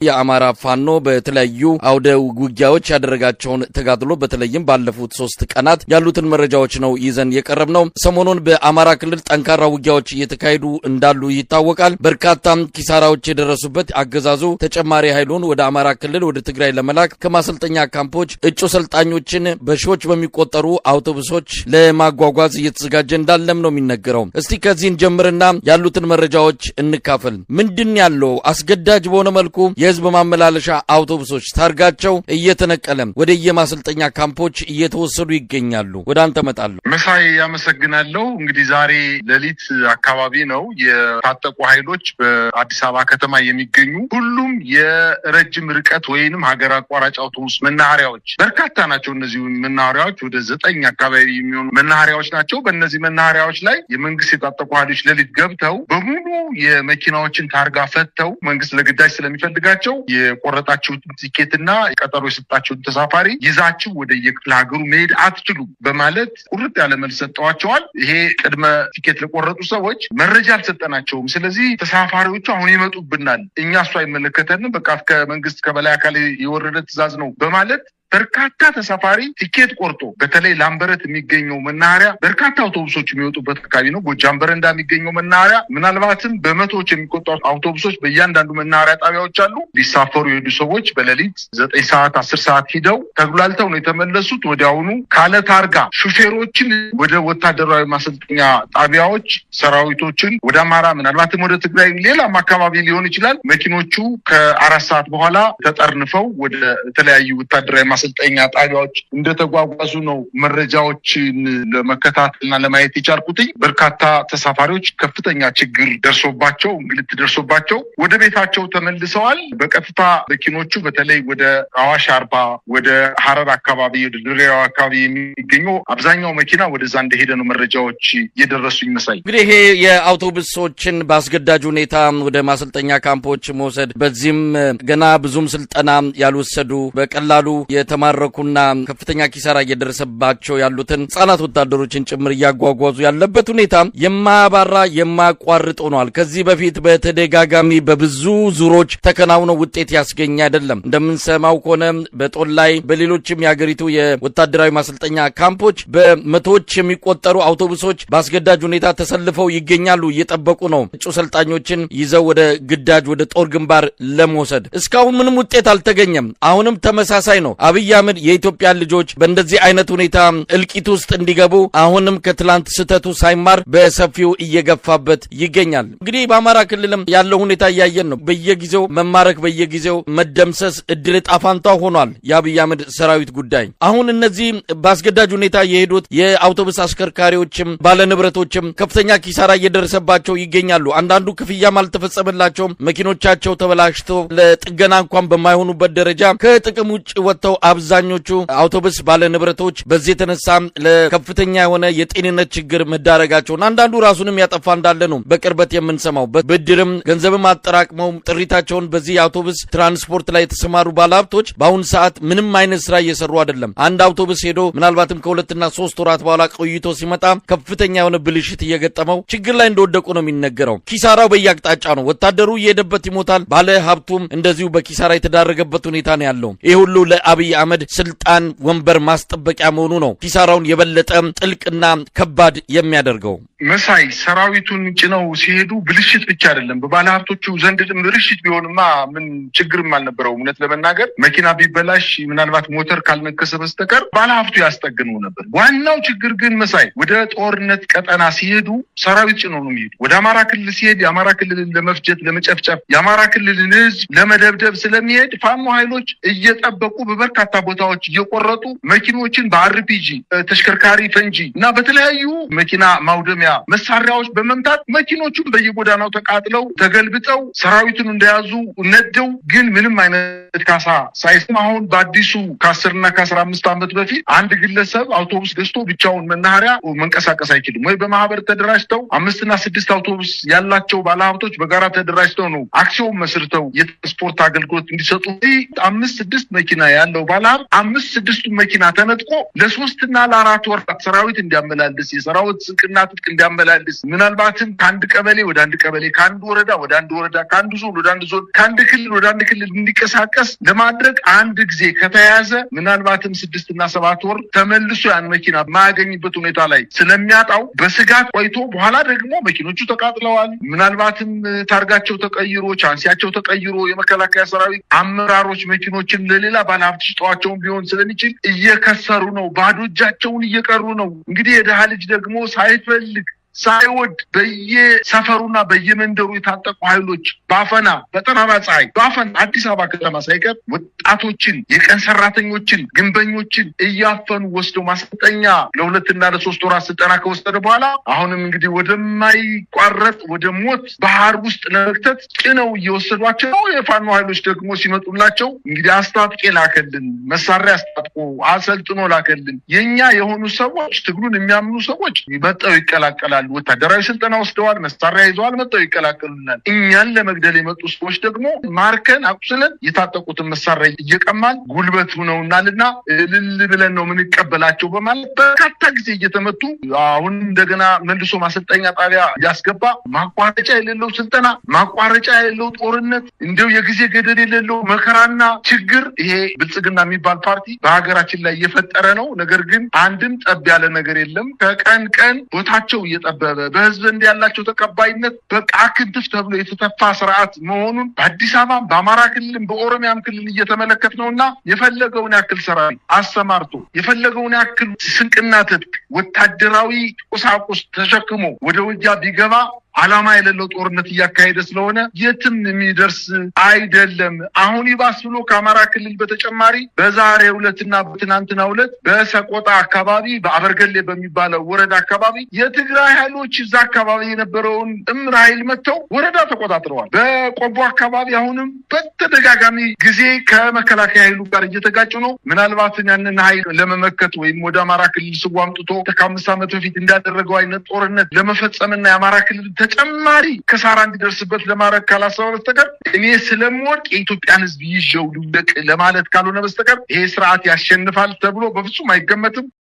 የአማራ ፋኖ በተለያዩ አውደ ውጊያዎች ያደረጋቸውን ተጋድሎ በተለይም ባለፉት 3 ቀናት ያሉትን መረጃዎች ነው ይዘን የቀረብነው። ሰሞኑን በአማራ ክልል ጠንካራ ውጊያዎች እየተካሄዱ እንዳሉ ይታወቃል። በርካታ ኪሳራዎች የደረሱበት አገዛዙ ተጨማሪ ኃይሉን ወደ አማራ ክልል ወደ ትግራይ ለመላክ ከማሰልጠኛ ካምፖች እጩ ሰልጣኞችን በሺዎች በሚቆጠሩ አውቶቡሶች ለማጓጓዝ እየተዘጋጀ እንዳለም ነው የሚነገረው። እስቲ ከዚህን ጀምርና ያሉትን መረጃዎች እንካፈል። ምንድን ያለው አስገዳጅ በሆነ መልኩ የህዝብ ማመላለሻ አውቶቡሶች ታርጋቸው እየተነቀለም ወደ የማሰልጠኛ ካምፖች እየተወሰዱ ይገኛሉ። ወደ አንተ መጣለሁ። መሳይ ያመሰግናለሁ። እንግዲህ ዛሬ ሌሊት አካባቢ ነው የታጠቁ ኃይሎች በአዲስ አበባ ከተማ የሚገኙ ሁሉም የረጅም ርቀት ወይንም ሀገር አቋራጭ አውቶቡስ መናኸሪያዎች በርካታ ናቸው። እነዚህ መናኸሪያዎች ወደ 9 አካባቢ የሚሆኑ መናኸሪያዎች ናቸው። በእነዚህ መናኸሪያዎች ላይ የመንግስት የታጠቁ ኃይሎች ሌሊት ገብተው በሙሉ የመኪናዎችን ታርጋ ፈተው መንግስት ለግዳጅ ስለሚፈልጋቸው የቆረጣችሁትን ቲኬትና ቀጠሮ የሰጣችሁን ተሳፋሪ ይዛችሁ ወደ የክፍለ ሀገሩ መሄድ አትችሉ በማለት ቁርጥ ያለ መልስ ሰጠዋቸዋል። ይሄ ቅድመ ቲኬት ለቆረጡ ሰዎች መረጃ አልሰጠናቸውም። ስለዚህ ተሳፋሪዎቹ አሁን ይመጡብናል፣ እኛ እሱ አይመለከተንም፣ በቃ ከመንግስት ከበላይ አካል የወረደ ትዕዛዝ ነው በማለት በርካታ ተሳፋሪ ቲኬት ቆርጦ በተለይ ላምበረት የሚገኘው መናኸሪያ በርካታ አውቶቡሶች የሚወጡበት አካባቢ ነው። ጎጃም በረንዳ የሚገኘው መናኸሪያ ምናልባትም በመቶዎች የሚቆጠሩ አውቶቡሶች በእያንዳንዱ መናኸሪያ ጣቢያዎች አሉ። ሊሳፈሩ የሄዱ ሰዎች በሌሊት 9 ሰዓት 10 ሰዓት ሂደው ተጉላልተው ነው የተመለሱት። ወዲያውኑ ካለ ታርጋ ሹፌሮችን ወደ ወታደራዊ ማሰልጠኛ ጣቢያዎች ሰራዊቶችን ወደ አማራ ምናልባትም ወደ ትግራይ ሌላም አካባቢ ሊሆን ይችላል መኪኖቹ ከ4 ሰዓት በኋላ ተጠርንፈው ወደ ተለያዩ ወታደራዊ ማሰልጠኛ ጣቢያዎች እንደተጓጓዙ ነው መረጃዎችን ለመከታተልና ለማየት የቻልኩትኝ። በርካታ ተሳፋሪዎች ከፍተኛ ችግር ደርሶባቸው እንግልት ደርሶባቸው ወደ ቤታቸው ተመልሰዋል። በቀጥታ መኪኖቹ በተለይ ወደ አዋሽ አርባ ወደ ሐረር አካባቢ ወደ ድሬዳዋ አካባቢ የሚገኘው አብዛኛው መኪና ወደዛ እንደሄደ ነው መረጃዎች እየደረሱ ይመስላል። እንግዲህ ይሄ የአውቶቡሶችን በአስገዳጅ ሁኔታ ወደ ማሰልጠኛ ካምፖች መውሰድ በዚህም ገና ብዙም ስልጠና ያልወሰዱ በቀላሉ የተማረኩና ከፍተኛ ኪሳራ እየደረሰባቸው ያሉትን ህጻናት ወታደሮችን ጭምር እያጓጓዙ ያለበት ሁኔታ የማያባራ የማያቋርጥ ሆኗል። ከዚህ በፊት በተደጋጋሚ በብዙ ዙሮች ተከናውነው ውጤት ያስገኘ አይደለም። እንደምንሰማው ከሆነ በጦር ላይ በሌሎችም የሀገሪቱ የወታደራዊ ማሰልጠኛ ካምፖች በመቶዎች የሚቆጠሩ አውቶቡሶች በአስገዳጅ ሁኔታ ተሰልፈው ይገኛሉ፣ እየጠበቁ ነው እጩ ሰልጣኞችን ይዘው ወደ ግዳጅ ወደ ጦር ግንባር ለመውሰድ። እስካሁን ምንም ውጤት አልተገኘም። አሁንም ተመሳሳይ ነው። አብይ አህመድ የኢትዮጵያ ልጆች በእንደዚህ አይነት ሁኔታ እልቂት ውስጥ እንዲገቡ አሁንም ከትላንት ስተቱ ሳይማር በሰፊው እየገፋበት ይገኛል። እንግዲህ በአማራ ክልልም ያለው ሁኔታ እያየን ነው። በየጊዜው መማረክ በየጊዜው መደምሰስ እድል ጣፋንታ ሆኗል የአብይ አህመድ ሰራዊት ጉዳይ። አሁን እነዚህ በአስገዳጅ ሁኔታ የሄዱት የአውቶቡስ አሽከርካሪዎችም ባለንብረቶችም ከፍተኛ ኪሳራ እየደረሰባቸው ይገኛሉ። አንዳንዱ ክፍያም አልተፈጸመላቸውም። መኪኖቻቸው ተበላሽተው ለጥገና እንኳን በማይሆኑበት ደረጃ ከጥቅም ውጭ ወጥተው አብዛኞቹ አውቶቡስ ባለንብረቶች በዚህ የተነሳ ለከፍተኛ የሆነ የጤንነት ችግር መዳረጋቸውን አንዳንዱ ራሱንም ያጠፋ እንዳለ ነው በቅርበት የምንሰማው። በብድርም ገንዘብም አጠራቅመው ጥሪታቸውን በዚህ አውቶቡስ ትራንስፖርት ላይ የተሰማሩ ባለሀብቶች በአሁን ሰዓት ምንም አይነት ስራ እየሰሩ አይደለም። አንድ አውቶቡስ ሄዶ ምናልባትም ከ2 እና 3 ወራት በኋላ ቆይቶ ሲመጣ ከፍተኛ የሆነ ብልሽት እየገጠመው ችግር ላይ እንደወደቁ ነው የሚነገረው። ኪሳራው በየአቅጣጫ ነው። ወታደሩ እየሄደበት ይሞታል፣ ባለ ሀብቱም እንደዚሁ በኪሳራ የተዳረገበት ሁኔታ ነው ያለው። ይህ ሁሉ ለአብይ አህመድ ስልጣን ወንበር ማስጠበቂያ መሆኑ ነው ኪሳራውን የበለጠ ጥልቅና ከባድ የሚያደርገው። መሳይ ሰራዊቱን ጭነው ሲሄዱ ብልሽት ብቻ አይደለም፣ በባለሀብቶቹ ዘንድ ብልሽት ቢሆንማ ምን ችግርም አልነበረው። እውነት ለመናገር መኪና ቢበላሽ ምናልባት ሞተር ካልነከሰ በስተቀር ባለሀብቱ ያስጠግነው ነበር። ዋናው ችግር ግን መሳይ ወደ ጦርነት ቀጠና ሲሄዱ ሰራዊት ጭነው ነው የሚሄዱ። ወደ አማራ ክልል ሲሄድ የአማራ ክልልን ለመፍጀት ለመጨፍጨፍ የአማራ ክልልን ህዝብ ለመደብደብ ስለሚሄድ ፋኖ ኃይሎች እየጠበቁ በበርካታ ቦታዎች እየቆረጡ መኪኖችን በአርፒጂ ተሽከርካሪ ፈንጂ እና በተለያዩ መኪና ማውደሚያ መሳሪያዎች በመምታት መኪኖቹን በየጎዳናው ተቃጥለው ተገልብጠው ሰራዊቱን እንደያዙ ነደው ግን ምንም አይነት ካሳ ሳይስም አሁን በአዲሱ ከ10 እና ከ15 ዓመት በፊት አንድ ግለሰብ አውቶቡስ ገዝቶ ብቻውን መናኸሪያ መንቀሳቀስ አይችልም ወይ? በማህበር ተደራጅተው 5 እና 6 አውቶቡስ ያላቸው ባለሀብቶች በጋራ ተደራጅተው ነው አክሲዮን መስርተው የትራንስፖርት አገልግሎት እንዲሰጡ 5-6 መኪና ያለው ባለሀብት 5-6 መኪና ተነጥቆ ለ3 እና ለ4 ወራት ሰራዊት እንዲያመላልስ የሰራዊት ስንቅና ትጥቅ እንዲያመላልስ ምናልባትም ከአንድ ቀበሌ ወደ አንድ ቀበሌ ከአንድ ወረዳ ወደ አንድ ወረዳ ከአንድ ዞን ወደ አንድ ዞን ከአንድ ክልል ወደ አንድ ክልል እንዲቀሳቀስ ለማድረግ አንድ ጊዜ ከተያዘ ምናልባትም 6 እና 7 ወር ተመልሶ ያን መኪና ማያገኝበት ሁኔታ ላይ ስለሚያጣው በስጋት ቆይቶ በኋላ ደግሞ መኪኖቹ ተቃጥለዋል። ምናልባትም ታርጋቸው ተቀይሮ ቻንሲያቸው ተቀይሮ የመከላከያ ሰራዊት አመራሮች መኪኖችን ለሌላ ባለሀብት ሽጠዋቸውን ቢሆን ስለሚችል እየከሰሩ ነው፣ ባዶ እጃቸውን እየቀሩ ነው። እንግዲህ የደሃ ልጅ ደግሞ ሳይፈልግ ሳይወድ በየሰፈሩና በየመንደሩ የታጠቁ ኃይሎች ባፈና በጠራራ ፀሐይ ባፈና አዲስ አበባ ከተማ ሳይቀር ወጣቶችን የቀን ሰራተኞችን ግንበኞችን እያፈኑ ወስደው ማሰልጠኛ ለ2 እና ለ3 ወራት ስልጠና ከወሰደ በኋላ አሁንም እንግዲህ ወደማይቋረጥ ወደ ሞት ባህር ውስጥ ለመክተት ጭነው እየወሰዷቸው ነው። የፋኖ ኃይሎች ደግሞ ሲመጡላቸው እንግዲህ አስታጥቄ ላከልን፣ መሳሪያ አስታጥቆ አሰልጥኖ ላከልን። የኛ የሆኑ ሰዎች ትግሉን የሚያምኑ ሰዎች መጣው ይቀላቀላል። ወታደራዊ ስልጠና ወስደዋል፣ መሳሪያ ይዘዋል፣ መጣው ይቀላቀሉናል። እኛን ለመግደል የመጡ ሰዎች ደግሞ ማርከን አቁስለን የታጠቁትን መሳሪያ እየቀማል ጉልበት ሆነውናልና እልል ብለን ነው የምንቀበላቸው በማለት በርካታ ጊዜ እየተመቱ አሁን እንደገና መልሶ ማሰልጠኛ ጣቢያ ያስገባ ማቋረጫ የሌለው ስልጠና ማቋረጫ የሌለው ጦርነት እንደው የጊዜ ገደል የሌለው መከራና ችግር ይሄ ብልጽግና የሚባል ፓርቲ በሀገራችን ላይ እየፈጠረ ነው። ነገር ግን አንድም ጠብ ያለ ነገር የለም። ከቀን ቀን ቦታቸው በህዝብ ዘንድ ያላቸው ተቀባይነት በቃ ክንትፍ ተብሎ የተተፋ ስርዓት መሆኑን በአዲስ አበባ በአማራ ክልልም በኦሮሚያም ክልል እየተመለከት ነውና የፈለገውን ያክል ሰራዊት አሰማርቶ የፈለገውን ያክል ስንቅና ትጥቅ ወታደራዊ ቁሳቁስ ተሸክሞ ወደ ውጊያ ቢገባ ዓላማ የሌለው ጦርነት እያካሄደ ስለሆነ የትም የሚደርስ አይደለም። አሁን ይባስ ብሎ ከአማራ ክልል በተጨማሪ በዛሬው ዕለትና በትናንትናው ዕለት በሰቆጣ አካባቢ በአበርገሌ በሚባለው ወረዳ አካባቢ የትግራይ ኃይሎች እዛ አካባቢ የነበረውን ጥምር ኃይል መጥተው ወረዳ ተቆጣጥረዋል። በቆቦ አካባቢ አሁንም በተደጋጋሚ ጊዜ ከመከላከያ ኃይሉ ጋር እየተጋጩ ነው። ምናልባት ያንን ኃይል ለመመከት ወይም ወደ አማራ ክልል ስጓ አምጥቶ ከ5 ዓመት በፊት እንዳደረገው አይነት ጦርነት ለመፈጸምና የአማራ ክልል ተጨማሪ ከሳራ እንዲደርስበት ለማድረግ ካላሰበ በስተቀር እኔ ስለምወድቅ የኢትዮጵያን ሕዝብ ይዤው ልውደቅ ለማለት ካልሆነ በስተቀር ይሄ ስርዓት ያሸንፋል ተብሎ በፍጹም አይገመትም።